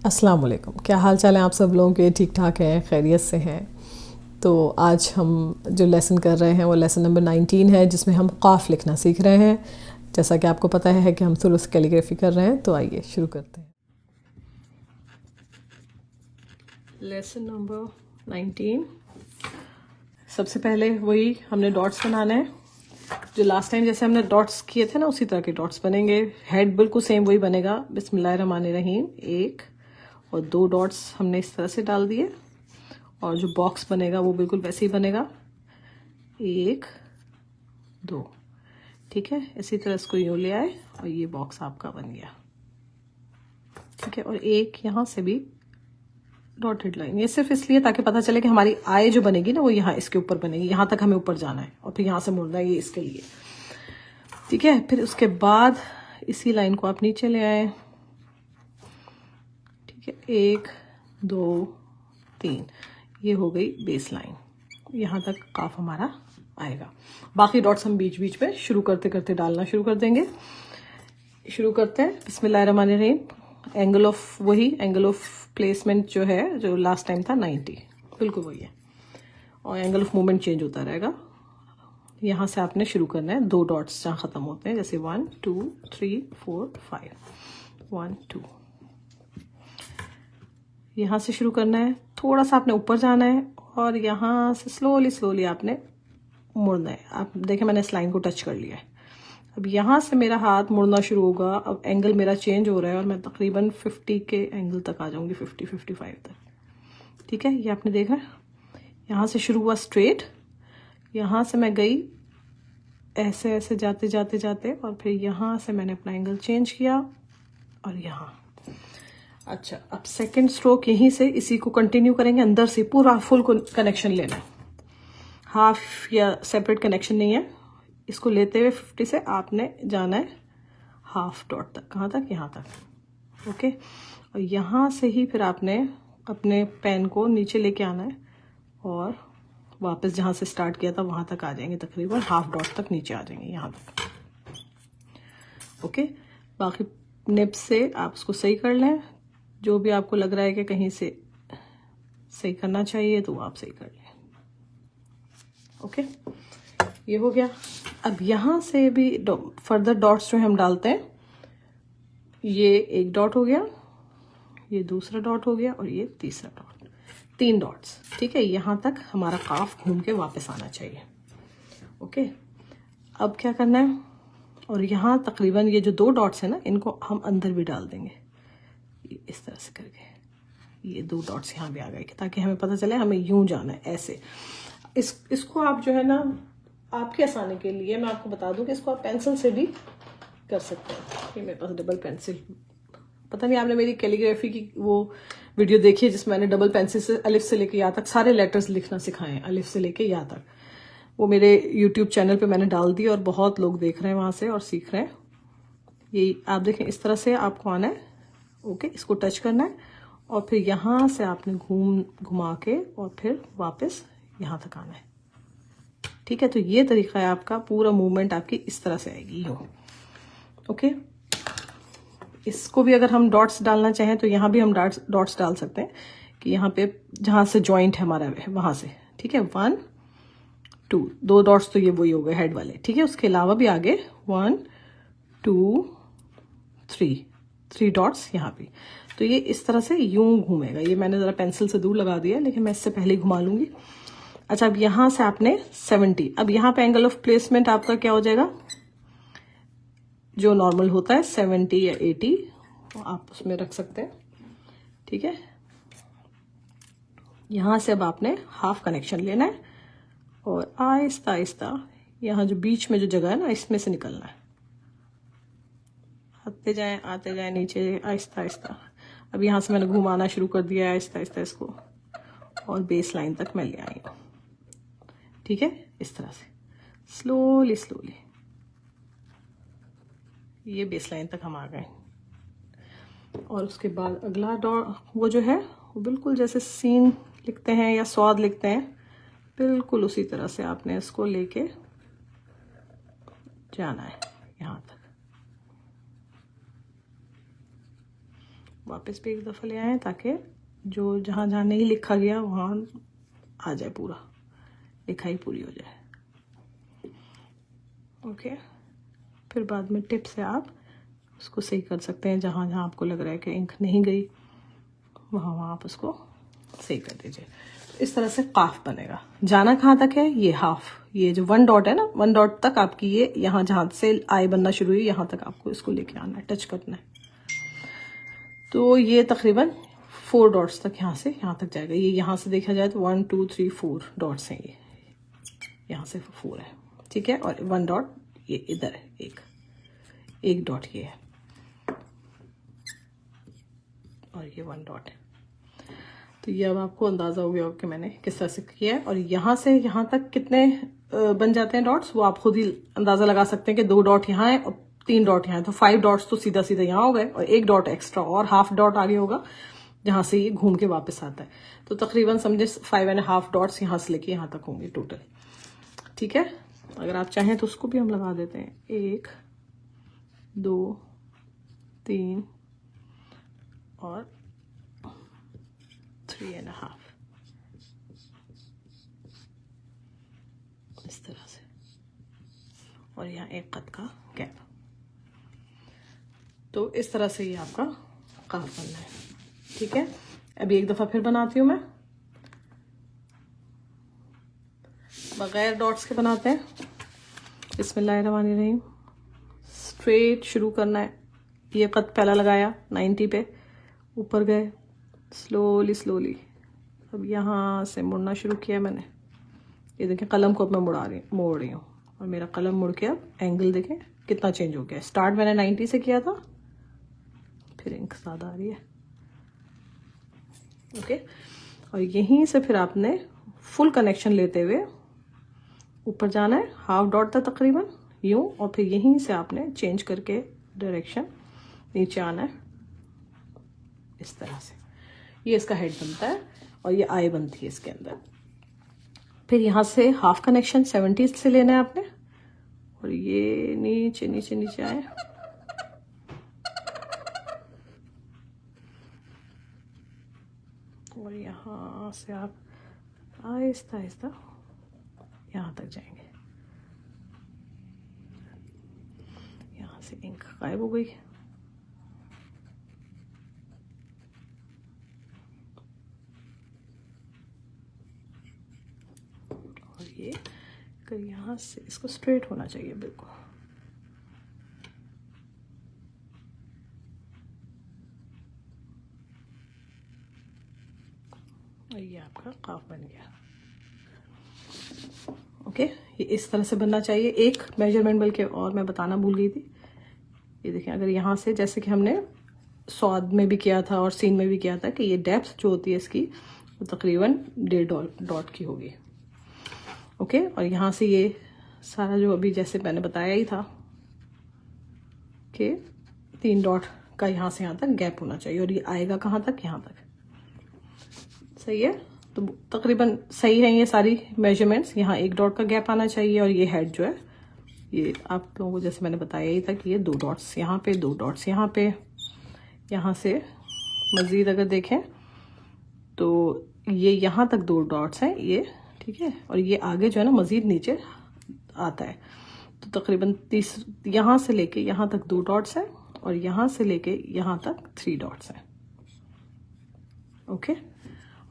अस्सलाम वालेकुम। क्या हाल चाल है आप सब लोगों के? ठीक ठाक हैं, खैरियत से हैं। तो आज हम जो लेसन कर रहे हैं वो लेसन नंबर 19 है, जिसमें हम क़ाफ़ लिखना सीख रहे हैं। जैसा कि आपको पता है कि हम सुलूस कैलीग्राफी कर रहे हैं, तो आइए शुरू करते हैं। Lesson number 19। सबसे पहले वही हमने डॉट्स बनाना है। जो लास्ट टाइम जैसे हमने डॉट्स किए थे ना, उसी तरह के डॉट्स बनेंगे। हेड बिल्कुल सेम वही बनेगा। बिस्मिल्लाहिर्रहमानिर्रहीम। 1 और 2 डॉट्स हमने इस तरह से डाल दिए, और जो बॉक्स बनेगा वो बिल्कुल वैसे ही बनेगा। 1 2, ठीक है। इसी तरह इसको यूँ ले आए और ये बॉक्स आपका बन गया, ठीक है। और एक यहाँ से भी डॉटेड लाइन, ये सिर्फ इसलिए ताकि पता चले कि हमारी आई जो बनेगी ना वो यहाँ इसके ऊपर बनेगी। यहाँ तक हमें ऊपर जाना है और फिर यहाँ से मुड़ना है, ये इसके लिए, ठीक है। फिर उसके बाद इसी लाइन को आप नीचे ले आए, ठीक है। 1 2 3, ये हो गई बेस लाइन। यहाँ तक काफ हमारा आएगा। बाकी डॉट्स हम बीच बीच में शुरू करते करते डालना शुरू कर देंगे। शुरू करते हैं। बिस्मिल्लाहिर्रहमानिर्रहीम। एंगल ऑफ वही एंगल ऑफ प्लेसमेंट जो है, जो लास्ट टाइम था 90, बिल्कुल वही है। और एंगल ऑफ मूवमेंट चेंज होता रहेगा। यहाँ से आपने शुरू करना है। 2 डॉट्स जहाँ ख़त्म होते हैं, जैसे 1 2 3 4 5, 1 2, यहाँ से शुरू करना है। थोड़ा सा आपने ऊपर जाना है और यहाँ से स्लोली स्लोली आपने मुड़ना है। आप देखें मैंने इस लाइन को टच कर लिया है। अब यहाँ से मेरा हाथ मुड़ना शुरू होगा। अब एंगल मेरा चेंज हो रहा है और मैं तकरीबन 50 के एंगल तक आ जाऊंगी, 50-55 तक, ठीक है। ये आपने देखा, यहाँ से शुरू हुआ स्ट्रेट, यहाँ से मैं गई ऐसे ऐसे जाते जाते जाते, और फिर यहाँ से मैंने अपना एंगल चेंज किया और यहाँ। अच्छा, अब सेकंड स्ट्रोक यहीं से इसी को कंटिन्यू करेंगे। अंदर से पूरा फुल कनेक्शन लेना है, हाफ या सेपरेट कनेक्शन नहीं है। इसको लेते हुए 50 से आपने जाना है हाफ डॉट तक। कहाँ तक? यहाँ तक, ओके। और यहाँ से ही फिर आपने अपने पेन को नीचे लेके आना है और वापस जहाँ से स्टार्ट किया था वहाँ तक आ जाएंगे। तकरीबन हाफ डॉट तक नीचे आ जाएंगे, यहाँ तक, ओके। बाकी निब से आप उसको सही कर लें। जो भी आपको लग रहा है कि कहीं से सही करना चाहिए तो आप सही कर लें, ओके। ये हो गया। अब यहाँ से भी फर्दर डॉट्स जो हम डालते हैं, ये एक डॉट हो गया, ये दूसरा डॉट हो गया और ये तीसरा डॉट, 3 डॉट्स, ठीक है। यहाँ तक हमारा काफ घूम के वापस आना चाहिए, ओके। अब क्या करना है, और यहाँ तकरीबन ये जो 2 डॉट्स है ना, इनको हम अंदर भी डाल देंगे इस तरह से करके। ये 2 डॉट्स यहाँ भी आ गए ताकि हमें पता चले हमें यूं जाना है, ऐसे। इसको आप जो है ना, आपके आसानी के लिए मैं आपको बता दूं कि इसको आप पेंसिल से भी कर सकते हैं। ये मेरे पास डबल पेंसिल, पता नहीं आपने मेरी कैलीग्राफी की वो वीडियो देखी है जिसमें मैंने डबल पेंसिल से अलिफ से लेके या तक सारे लेटर्स लिखना सिखाए हैं, अलिफ से लेके या तक। वो मेरे यूट्यूब चैनल पे मैंने डाल दी और बहुत लोग देख रहे हैं वहां से और सीख रहे हैं। ये आप देखें, इस तरह से आपको आना है, ओके। इसको टच करना है और फिर यहाँ से आपने घुमा के और फिर वापस यहाँ तक आना है, ठीक है। तो ये तरीका है आपका, पूरा मूवमेंट आपकी इस तरह से आएगी, यूं, ओके। इसको भी अगर हम डॉट्स डालना चाहें तो यहाँ भी हम डॉट्स डाल सकते हैं कि यहाँ पे जहाँ से जॉइंट है हमारा वहां से, ठीक है। 1 2 डॉट्स तो ये वही हो गए हेड वाले, ठीक है। उसके अलावा भी आगे 1 2 3 डॉट्स यहाँ भी। तो ये इस तरह से यूं घूमेगा। ये मैंने जरा पेंसिल से दूर लगा दिया, लेकिन मैं इससे पहले ही घुमा लूंगी। अच्छा, अब यहाँ से आपने 70, अब यहाँ पे एंगल ऑफ प्लेसमेंट आपका क्या हो जाएगा, जो नॉर्मल होता है 70 या 80, तो आप उसमें रख सकते हैं, ठीक है। यहाँ से अब आपने हाफ कनेक्शन लेना है और आहिस्ता आहिस्ता यहाँ जो बीच में जो जगह है ना, इसमें से निकलना है। आते जाएं नीचे आहिस्ता आहिस्ता। अब यहाँ से मैंने घुमाना शुरू कर दिया है आहिस्ता आहिस्ता इसको, और बेस लाइन तक मैं ले आई हूँ, ठीक है। इस तरह से स्लोली स्लोली ये बेस लाइन तक हम आ गए। और उसके बाद अगला डॉट वो जो है, वो बिल्कुल जैसे सीन लिखते हैं या स्वाद लिखते हैं, बिल्कुल उसी तरह से आपने इसको लेके जाना है यहाँ तक। वापस भी एक दफ़ा ले आए ताकि जो जहाँ जहाँ नहीं लिखा गया वहाँ आ जाए, पूरा लिखाई पूरी हो जाए। ओके, फिर बाद में टिप से आप उसको सही कर सकते हैं, जहाँ जहाँ आपको लग रहा है कि इंक नहीं गई वहाँ वहाँ आप उसको सही कर दीजिए। इस तरह से काफ बनेगा। जाना कहाँ तक है, ये हाफ, ये जो 1 डॉट है ना, 1 डॉट तक आपकी ये यहाँ जहाँ से आई बनना शुरू हुई यहाँ तक आपको इसको लेके आना है, टच करना है। तो ये तकरीबन 4 डॉट्स तक यहाँ से यहाँ तक जाएगा। ये यहाँ से देखा जाए तो 1 2 3 4 डॉट्स हैं, ये यहाँ से 4 है, ठीक है। और 1 डॉट ये इधर है, एक डॉट ये है, और ये 1 डॉट है। तो ये अब आपको अंदाजा हो गया कि मैंने किस तरह से किया है। और यहाँ से यहाँ तक कितने बन जाते हैं डॉट्स, वो आप खुद ही अंदाजा लगा सकते हैं कि 2 डॉट यहाँ है और 3 डॉट यहाँ है, तो 5 डॉट्स तो सीधा सीधा यहाँ हो गए, और 1 डॉट एक्स्ट्रा और हाफ डॉट आगे होगा जहाँ से ये घूम के वापस आता है। तो तकरीबन समझे 5.5 डॉट्स यहाँ से लेके यहाँ तक होंगे टोटल, ठीक है। अगर आप चाहें तो उसको भी हम लगा देते हैं, 1 2 3 और 3.5 इस तरह से, और यहाँ एक कद का गैप। तो इस तरह से ये आपका काफ बनना है, ठीक है। अभी एक दफ़ा फिर बनाती हूँ मैं, बगैर डॉट्स के बनाते हैं। बिस्मिल्लाहिर्रहमानिर्रहीम। स्ट्रेट शुरू करना है, ये कद पहला लगाया 90 पे, ऊपर गए स्लोली स्लोली। अब यहाँ से मुड़ना शुरू किया मैंने, ये देखें कलम को अब मैं मोड़ रही हूँ, और मेरा कलम मुड़ के अब एंगल देखें कितना चेंज हो गया। स्टार्ट मैंने 90 से किया था, फिर इंक ज़्यादा आ रही है, ओके। और यहीं से फिर आपने फुल कनेक्शन लेते हुए ऊपर जाना है, हाफ डॉट था तकरीबन यूं, और फिर यहीं से आपने चेंज करके डायरेक्शन नीचे आना है इस तरह से। ये इसका हेड बनता है और ये आई बनती है इसके अंदर। फिर यहाँ से हाफ कनेक्शन 70 से लेना है आपने, और ये नीचे नीचे नीचे आए, और यहाँ से आप आहिस्ता आहिस्ता यहाँ तक जाएंगे। यहाँ से इंक गायब हो गई, और ये यहाँ से इसको स्ट्रेट होना चाहिए बिल्कुल। और ये आपका काफ बन गया, ओके। ये इस तरह से बनना चाहिए। एक मेजरमेंट बल्कि और मैं बताना भूल गई थी, ये देखें, अगर यहाँ से जैसे कि हमने स्वाद में भी किया था और सीन में भी किया था कि ये डेप्थ जो होती है इसकी वो तकरीबन 1.5 डॉट की होगी, ओके। और यहाँ से ये सारा जो अभी जैसे मैंने बताया ही था कि 3 डॉट का यहाँ से यहाँ तक गैप होना चाहिए, और ये आएगा कहाँ तक, यहाँ तक, सही है। तो तकरीबन सही है ये सारी मेजरमेंट्स। यहाँ 1 डॉट का गैप आना चाहिए, और ये हेड जो है ये आप लोगों को जैसे मैंने बताया ही था कि ये 2 डॉट्स यहाँ पे, 2 डॉट्स यहाँ पे। यहाँ से मज़ीद अगर देखें तो ये यहाँ तक 2 डॉट्स हैं ये, ठीक है। और ये आगे जो है ना मज़ीद नीचे आता है, तो तकरीबन 30 यहाँ से लेके यहाँ तक 2 डॉट्स हैं, और यहाँ से लेके यहाँ तक 3 डॉट्स हैं, ओके।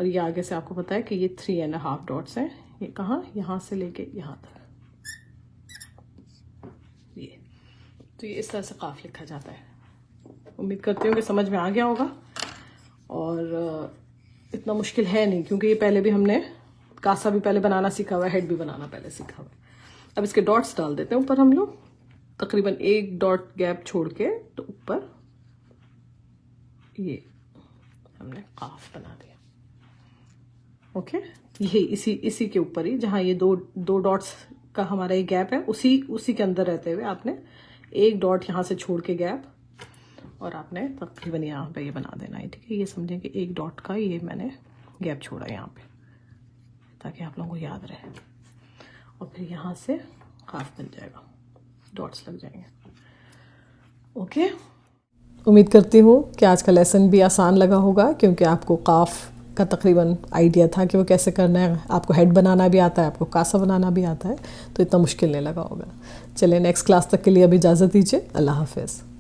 और ये आगे से आपको पता है कि ये 3.5 डॉट्स हैं। ये कहाँ, यहाँ से लेके यहाँ तक, ये। तो ये इस तरह से काफ लिखा जाता है। उम्मीद करती हूँ कि समझ में आ गया होगा, और इतना मुश्किल है नहीं, क्योंकि ये पहले भी हमने कासा भी पहले बनाना सीखा हुआ है, हेड भी बनाना पहले सीखा हुआ है। अब इसके डॉट्स डाल देते हैं ऊपर हम लोग, तकरीबन 1 डॉट गैप छोड़ के, तो ऊपर ये हमने काफ बना दिया, ओके। ये इसी के ऊपर ही जहाँ ये दो डॉट्स का हमारा ये गैप है, उसी के अंदर रहते हुए आपने 1 डॉट यहाँ से छोड़ के गैप, और आपने तकरीबन यहाँ पे ये बना देना है, ठीक है। ये समझें कि 1 डॉट का ये मैंने गैप छोड़ा यहाँ पे, ताकि आप लोगों को याद रहे। और फिर यहाँ से काफ बन जाएगा, डॉट्स लग जाएंगे, ओके। उम्मीद करती हूँ कि आज का लेसन भी आसान लगा होगा, क्योंकि आपको काफ का तकरीबन आइडिया था कि वो कैसे करना है। आपको हेड बनाना भी आता है, आपको कासा बनाना भी आता है, तो इतना मुश्किल नहीं लगा होगा। चलिए नेक्स्ट क्लास तक के लिए अभी इजाज़त दीजिए। अल्लाह हाफ़िज़।